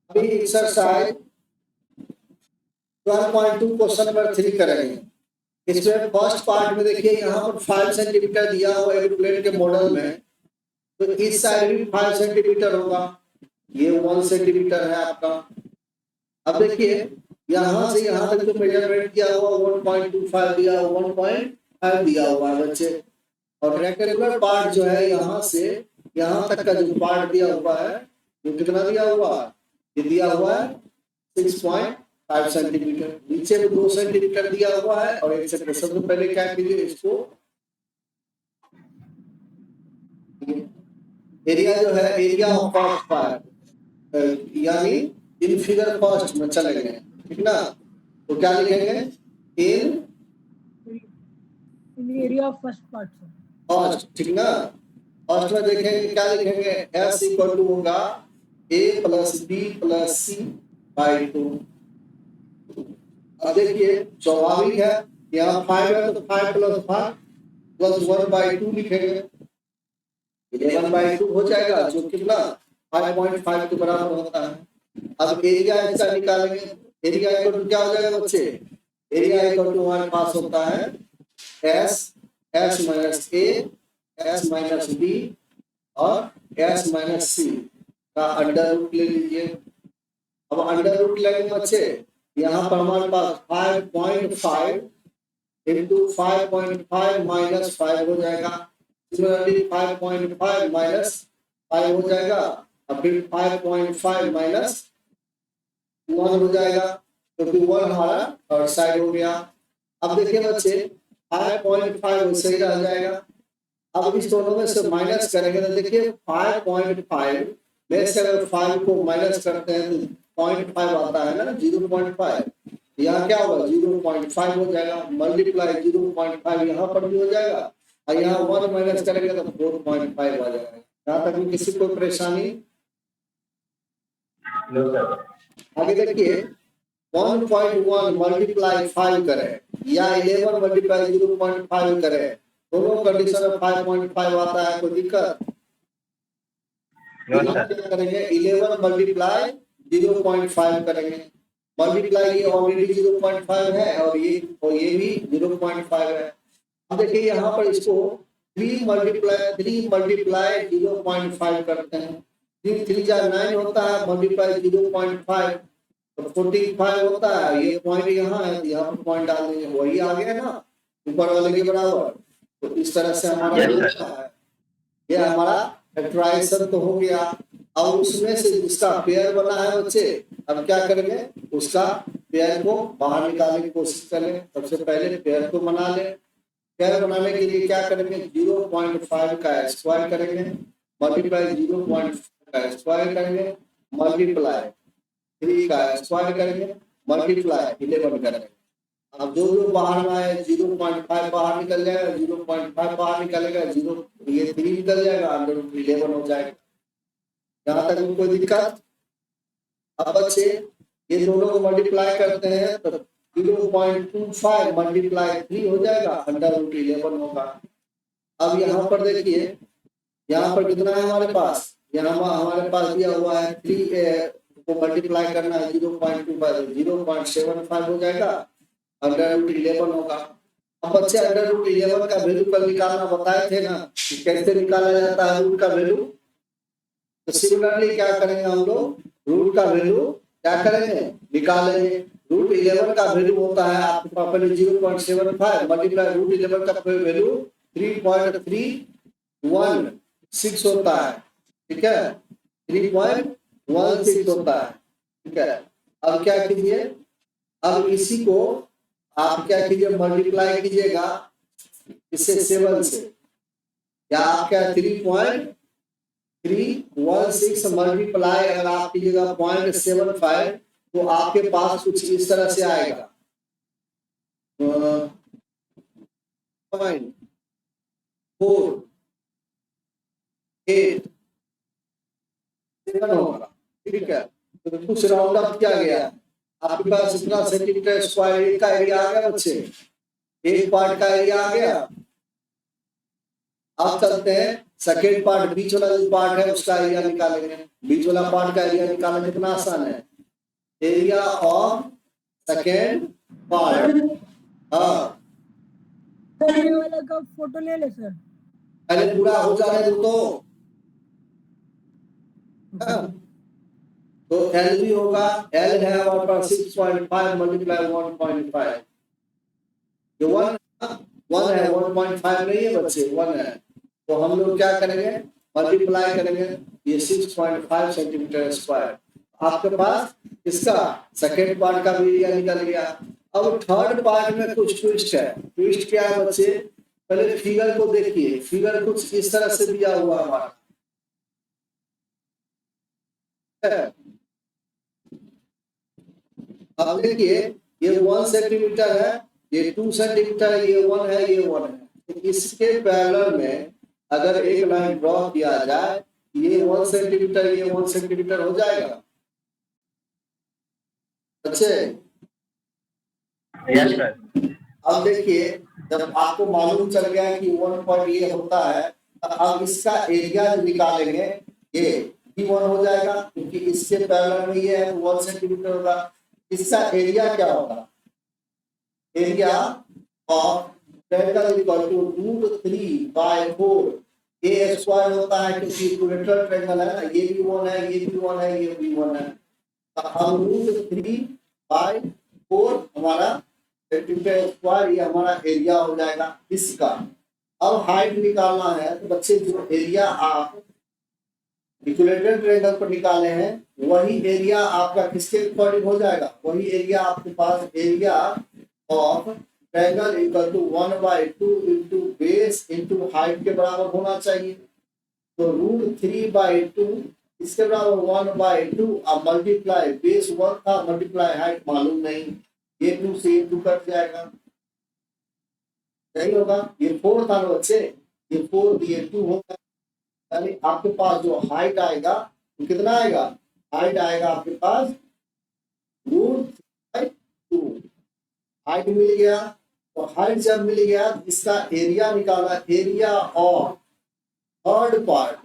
अभी exercise 12.2 question number 3 करेंगे। इसमें फर्स्ट पार्ट में देखिए यहाँ पर 5 सेंटीमीटर दिया हुआ एरोप्लेन के मॉडल में, तो इस साइड भी 5 सेंटीमीटर होगा, ये 1 सेंटीमीटर है आपका। अब देखिए यहाँ से यहाँ तक जो मेजरमेंट दिया हुआ 1.25 दिया हुआ 1.5 दिया हुआ है बच्चे, और रेक्टेंगुलर पार्ट जो है यहाँ से यहाँ तक का जो पार्ट दिया हुआ है वो कितना दिया हुआ है, ये दिया हुआ है 6.5 सेंटीमीटर। नीचे में 2 सेंटीमीटर दिया हुआ है और 1 सेंटीमीटर। सबसे पहले क्या कीजिए, इसको एरिया जो है एरिया ऑफ फर्स्ट पार्ट यानी इन फिगर फर्स्ट में चलेंगे, ठीक ना। तो क्या लिखेंगे, in area of first part first, ठीक ना। फर्स्ट में देखेंगे क्या लिखेंगे, एस इक्वल टू होगा A plus B plus C by 2। अब देखिए स्वाभाविक है, यहाँ 5 है तो 5 प्लस 5 प्लस 1/2 लिखेंगे, 11/2 हो जाएगा, जो कितना 5.5 के बराबर होता है। अब एरिया ऐसा निकालेंगे, एरिया इक्वल टू क्या हो जाएगा बच्चे, एरिया इक्वल टू हमारे पास होता है एस माइनस ए, एस माइनस बी और एस माइनस सी का अंडर रूट ले लीजिए। अब अंडर रूट लेंगे बच्चे, यहाँ पर हमारे पास 5.5 इंटू 5.5 माइनस 5 हो जाएगा, 5.5 माइनस 5 हो जाएगा, और फिर 5.5 माइनस 1 हो जाएगा, तो फिर 1 हमारा और साइड हो गया। अब देखिए बच्चे 5.5 सही रह जाएगा। अब इस दोनों में से माइनस करेंगे तो देखिए 5.5 में से अगर 5 को माइनस करते हैं तो 0.5 आता है ना, 0.5, यहाँ क्या होगा 0.5 हो जाएगा, मल्टीप्लाई 0.5 यहाँ पर भी हो जाएगा, और यहाँ 1 माइनस करेंगे तो 4.5 आ जाएगा। यहाँ तक किसी को परेशानी? आगे देखिए 1.1 मल्टीप्लाई 5 करें या 11 मल्टीप्लाई 0.5 करें, दोनों कंडीशन में 5.5 आता है, कोई दिक्कत? करेंगे 11 मल्टीप्लाई 0.5 करेंगे, मल्टीप्लाई ये ऑलरेडी 0.5 है और ये भी 0.5 है। अब देखिए यहाँ पर इसको 3 मल्टीप्लाई 0.5 करते हैं, 3 जा 9 होता है, मल्टीप्लाई 0.5 तो 45 होता है, ये पॉइंट यहाँ है, यहाँ पर पॉइंट डाल देंगे, वही आ गया ना ऊपर वाले के बराबर। तो इस तरह से हमारा ये हमारा फैक्टराइजेशन तो हो गया। और उसमें से जिसका पेयर बना है बच्चे, अब क्या करेंगे, उसका पेयर को बाहर निकालने की कोशिश करें। सबसे पहले पेयर को बना ले, पेयर बनाने के लिए क्या करेंगे, 0.5 का स्क्वायर करेंगे, मल्टीप्लाई 0.5 का स्क्वायर करेंगे, मल्टीप्लाई 3 का स्क्वायर करेंगे, मल्टीप्लाई 11 करेंगे। अब जो बाहर में आए 0.5 बाहर निकल जाएगा, 0.5 बाहर निकलेगा, 0 ये 3 निकल जाएगा, अंदर 11 हो जाएगा। यहाँ तक कोई दिक्कत? अब बच्चे ये दोनों को मल्टीप्लाई करते हैं तो 0.25 मल्टीप्लाई 3 हो जाएगा, अंडर रूट 11 होगा। अब यहाँ पर देखिए, यहाँ पर कितना है हमारे पास, यहाँ हमारे पास दिया हुआ है 3 को मल्टीप्लाई करना है 0.25, 0.75 हो जाएगा, अंडर रूट 11 होगा। अब बच्चे अंडर रूट 11 का वैल्यू कल निकालना बताए थे ना कि कैसे निकाला जाता है रूट का वैल्यू। तो सिमिलरली क्या करेंगे हम लोग, रूट का वैल्यू क्या करेंगे, निकालेंगे। रूट 11 का वैल्यू होता है आपके पास पहले 0.75 मल्टीप्लाई रूट 11 का वैल्यू 3.316 होता है, ठीक है, 3.16 होता है, ठीक है। अब क्या कीजिए, अब इसी को आप क्या कीजिए, मल्टीप्लाई कीजिएगा इससे 7 से, या आप क्या 3.316 मल्टीप्लाई अगर आप कीजिएगा 0.75 तो आपके पास कुछ इस तरह से आएगा, 0.48 होगा, ठीक है। तो कुछ राउंड अप किया गया, आपके पास इतना सेंटीमीटर स्क्वायर का एरिया आ गया बच्चे, एक पार्ट का एरिया आ गया। आप चलते हैं सेकेंड पार्ट, बीच वाला जो पार्ट है उसका एरिया निकालेंगे। बीच वाला पार्ट का एरिया निकालना कितना आसान है, एरिया ऑफ सेकेंड पार्ट। हाँ वाला का फोटो ले ले सर, पहले पूरा हो जाने दो तो। हाँ, तो एल भी होगा, एल है हमारे पास 6.5 मल्टीप्लाई 1.5, जो वन है 1.5 नहीं है बच्चे, 1 है। तो हम लोग क्या करेंगे, मल्टीप्लाई करेंगे, ये 6.5 सेंटीमीटर स्क्वायर। आपके पास इसका सेकेंड पार्ट का भी एरिया निकल गया। अब थर्ड पार्ट में कुछ ट्विस्ट है। ट्विस्ट क्या है बच्चे, पहले फिगर को देखिए। फिगर कुछ इस तरह से दिया हुआ हमारा, अब देखिए ये 1 सेंटीमीटर है, ये 2 सेंटीमीटर है, ये 1 है, ये 1 है। तो इसके पैरेलल में अगर एक लाइन ड्रॉ किया जाए, ये 1 सेंटीमीटर, ये 1 सेंटीमीटर हो जाएगा अच्छे। Yes sir. अब देखिए जब आपको मालूम चल गया कि 1 पॉइंट ये होता है, तो अब इसका एरिया जो निकालेंगे ये भी 1 हो जाएगा, क्योंकि इसके पैरेलल में ये है तो 1 सेंटीमीटर होगा। इसका एरिया क्या होगा, area of triangle equal to √3/4 a square होता है, क्योंकि इक्विलेटरल ट्रायंगल है ना, ये भी 1 है, ये भी 1 है, ये भी 1 है। तो हम √3/4 हमारा सेंटीमीटर स्क्वायर, ये हमारा एरिया हो जाएगा इसका। अब हाइट निकालना है, तो बच्चे जो एरिया आप इक्विलेटरल ट्रायंगल पर निकाले हैं, वही एरिया आपका किसके अकॉर्डिंग हो जाएगा, वही एरिया आपके पास area of triangle equal to 1/2 into base into height के बराबर होना चाहिए। तो √3/2 इसके बराबर 1/2, अब मल्टीप्लाई बेस 1 था, मल्टीप्लाई हाइट मालूम नहीं, ये 2 से ये 2 कट जाएगा, सही होगा। ये 4 था ना बच्चे, ये 4 ये 2 होगा, यानी आपके पास जो हाइट आएगा वो कितना आएगा, हाइट आएगा आपके पास √2। हाइट मिल गया, तो हाइट जब मिल गया इसका एरिया निकाला, एरिया ऑफ थर्ड पार्ट।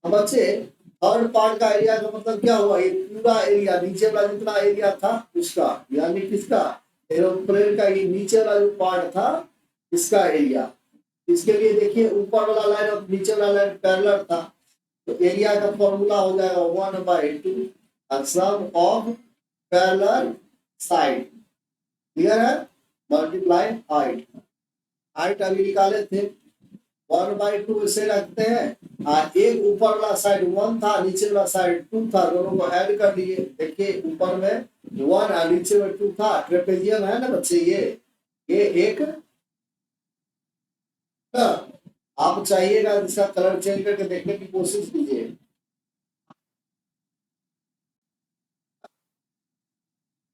बच्चे थर्ड पार्ट का एरिया का मतलब क्या हुआ, ये पूरा एरिया नीचे वाला जितना एरिया था उसका, यानी किसका, एरोप्लेन का ये नीचे वाला जो पार्ट था इसका एरिया। इसके लिए देखिए ऊपर वाला लाइन और नीचे वाला लाइन पैरेलल था, तो एरिया का फॉर्मूला हो जाएगा 1/2 सम ऑफ पैरेलल साइड, क्लियर है, मल्टीप्लाई हाइट। हाइट अभी निकाले थे 1/2 इसे रखते हैं, एक ऊपर वाला साइड 1 था, नीचे वाला साइड 2 था, दोनों को ऐड कर दिए। देखिए ऊपर में 1 और नीचे में 2 था, ट्रेपेजियम है ना बच्चे, ये एक आप चाहिएगा इसका कलर चेंज करके देखने की कोशिश कीजिए।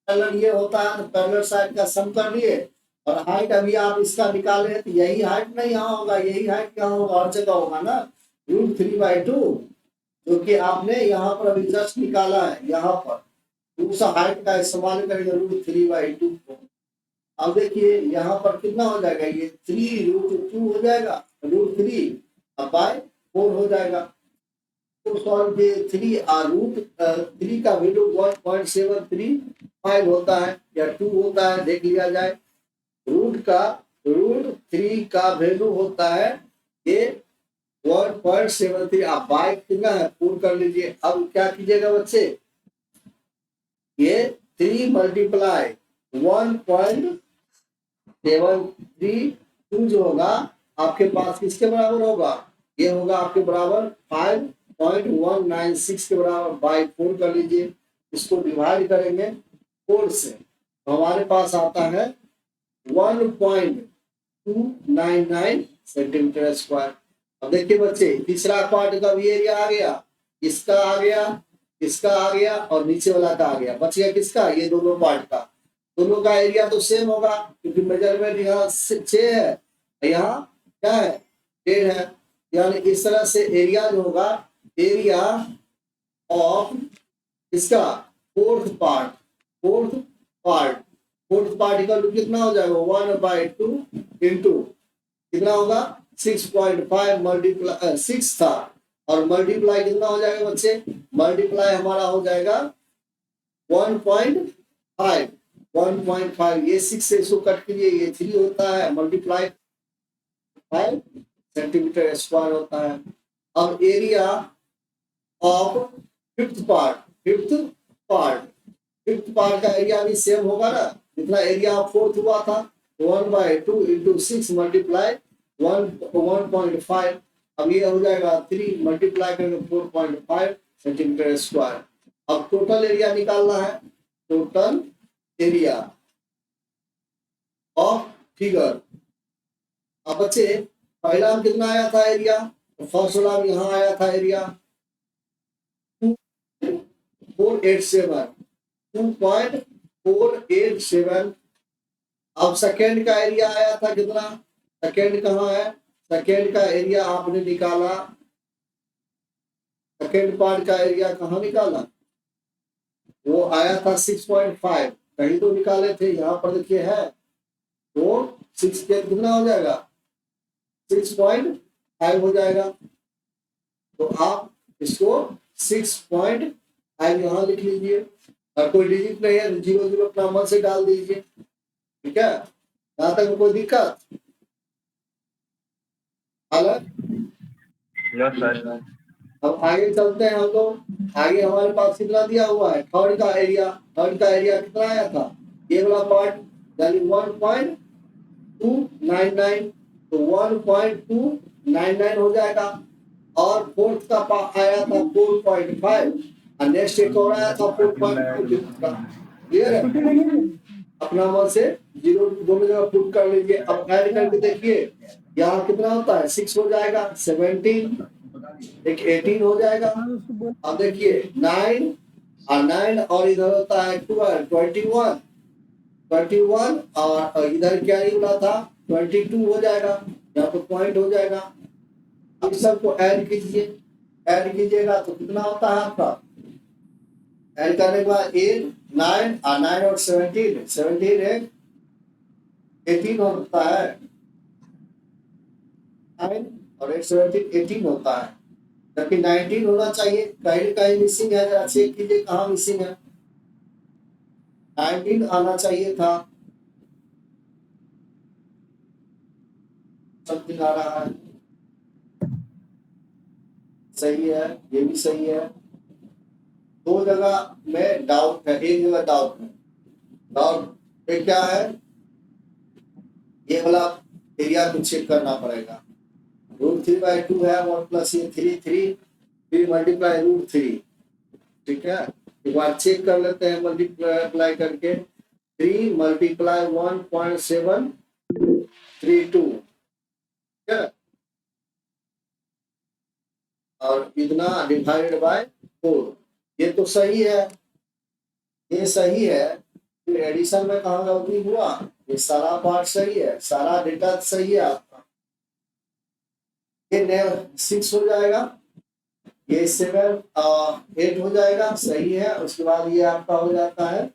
कलर ये होता है तो पैरेलल साइड का सम कर लिए, और हाइट अभी आप इसका निकाले तो यही हाइट नहीं यहाँ होगा, यही हाइट यहाँ होगा, और जगह होगा ना √3/2, जो कि आपने यहाँ पर अभी जस्ट निकाला है, यहाँ पर उस हाइट का इस्तेमाल करेंगे √3/2 को। अब देखिए यहाँ पर कितना हो जाएगा, ये 3√2 हो जाएगा, √3/4 हो जाएगा। तो सॉल्व के 3 और √3 का वैल्यू 1.735 होता है या 2 होता है, देख लिया जाए। √3 का वैल्यू होता है ये 1.73, आप बाय कितना है 4 कर लीजिए। अब क्या कीजिएगा बच्चे, ये 3 मल्टीप्लाई 1.732 जो होगा आपके पास किसके बराबर होगा, ये होगा आपके बराबर 5.196 के बराबर, बाय 4 कर लीजिए। इसको डिवाइड करेंगे 4 से, तो हमारे पास आता है 1.299 सेंटीमीटर स्क्वायर। अब देखिए बच्चे तीसरा पार्ट का भी एरिया आ गया, इसका आ गया, इसका आ गया और नीचे वाला का आ गया, बच गया किसका, ये दोनों पार्ट का। दोनों का एरिया तो सेम होगा, क्योंकि मेजरमेंट यहाँ 6 है, यहाँ क्या है 10 है, यानी इस तरह से एरिया जो होगा, एरिया ऑफ इसका फोर्थ पार्ट का कितना हो जाएगा 1/2 इंटू कितना होगा 6.5 मल्टीप्लाई 6 था और मल्टीप्लाई कितना हो जाएगा बच्चे, मल्टीप्लाई हमारा हो जाएगा 1.5 1.5 ये 6 से इसको कट कीजिए ये 3 होता है मल्टीप्लाई 5 सेंटीमीटर स्क्वायर होता है। अब एरिया ऑफ फिफ्थ पार्ट का एरिया भी सेम होगा ना, जितना एरिया ऑफ फोर्थ हुआ था 1/2 इंटू 6 मल्टीप्लाई 1.5, अब ये हो जाएगा 3 मल्टीप्लाई करके 4.5 सेंटीमीटर स्क्वायर। अब टोटल एरिया निकालना है, टोटल एरिया ऑफ फिगर। अब बच्चे पहला में कितना आया था एरिया, तो फर्स्ट वाला में यहाँ आया था एरिया 2.487। अब सेकेंड का एरिया आया था कितना, सेकेंड कहाँ है, सेकेंड का एरिया आपने निकाला, सेकेंड पार्ट का एरिया कहाँ निकाला, वो आया था 6.5, कहीं तो निकाले थे, यहाँ पर देखिए है, तो 6 के कितना हो जाएगा 6.5 हो जाएगा। तो आप इसको 6.5 यहाँ लिख लीजिए, और कोई डिजिट नहीं है 0 अपना मन से डाल दीजिए, ठीक है। यहाँ तक कोई दिक्कत अलग? अब आगे चलते हैं हम लोग। आगे हमारे पास कितना दिया हुआ है, थर्ड का एरिया कितना आया था, ये वाला पार्ट यानी 1.299, तो 1.299 हो जाएगा। और फोर्थ का आया था 4.5 और नेक्स्ट एक और आया था 4.2 का। क्लियर है, अपना मन से 0 दोनों जगह पुट कर लीजिए। अब ऐड करके देखिए यहाँ कितना होता है, 6 हो जाएगा, 17 एक 18 हो जाएगा। अब देखिए 9 और इधर होता है 21 और इधर क्या ही वाला था 22 हो जाएगा, यहाँ पे पॉइंट हो जाएगा। अब सबको ऐड कीजिएगा तो कितना होता है आपका, ऐड करने के बाद 8 9 और 17 एक 18 होता है, 9 और 8 17 18 होता है, जबकि 19 होना चाहिए, कहीं मिसिंग है, जरा चेक कीजिए कहाँ मिसिंग है, 19 आना चाहिए था, समथिंग आ रहा है, सही है, ये भी सही है। 2 जगह में डाउट है, एक जगह डाउट पे क्या है, ये वाला एरिया को चेक करना पड़ेगा। √3/2 है, 1 प्लस ये 3 मल्टीप्लाई √3, ठीक है। एक बार चेक कर लेते हैं मल्टीप्लाई करके, 3 मल्टीप्लाई 1.732, ठीक है, और इतना डिवाइडेड बाय 4, ये तो सही है, ये सही है। फिर एडिशन में कहाँ गलती हुआ, ये सारा पार्ट सही है, सारा डेटा सही है आपका, ये 6 हो जाएगा, ये 7 8 हो जाएगा, सही है। उसके बाद ये आपका हो जाता है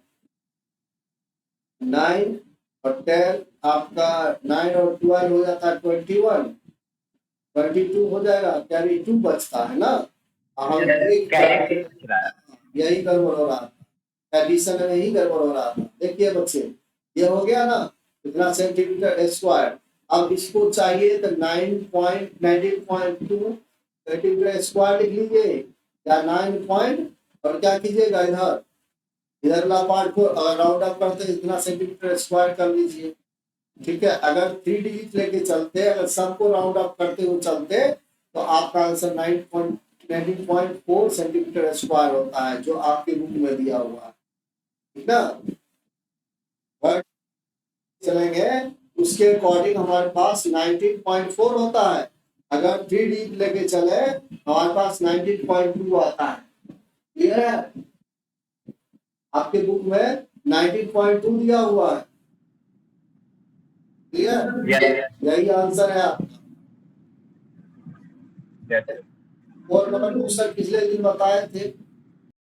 9 और 10, आपका 9 और 12 हो जाता है 22 हो जाएगा, कैरी 2 बचता है ना, हम यही गड़बड़ हो रहा था, एडिशन में यही गड़बड़ हो रहा था। देखिए बच्चे ये हो गया ना कितना सेंटीमीटर स्क्वायर। अब इसको चाहिए तो 19.2 सेंटीमीटर स्क्वायर लिख लीजिए, या 9 पॉइंट और क्या कीजिएगा इधर वाला पार्ट को राउंड अप करते इतना सेंटीमीटर स्क्वायर कर लीजिए, ठीक है। अगर 3 डिजिट लेके चलते, अगर सबको राउंड अप करते हुए चलते तो आपका आंसर 19.4 सेंटीमीटर स्क्वायर होता है, जो आपके बुक में दिया हुआ है, ठीक ना। चलेंगे उसके अकॉर्डिंग हमारे पास 19.4 होता है, अगर 3 डिजिट लेके चले हमारे पास 19.2 आता है। क्लियर है, आपके बुक में 19.2 दिया हुआ है, क्लियर, यही आंसर है आपका। और नंबर क्वेश्चन पिछले दिन बताए थे,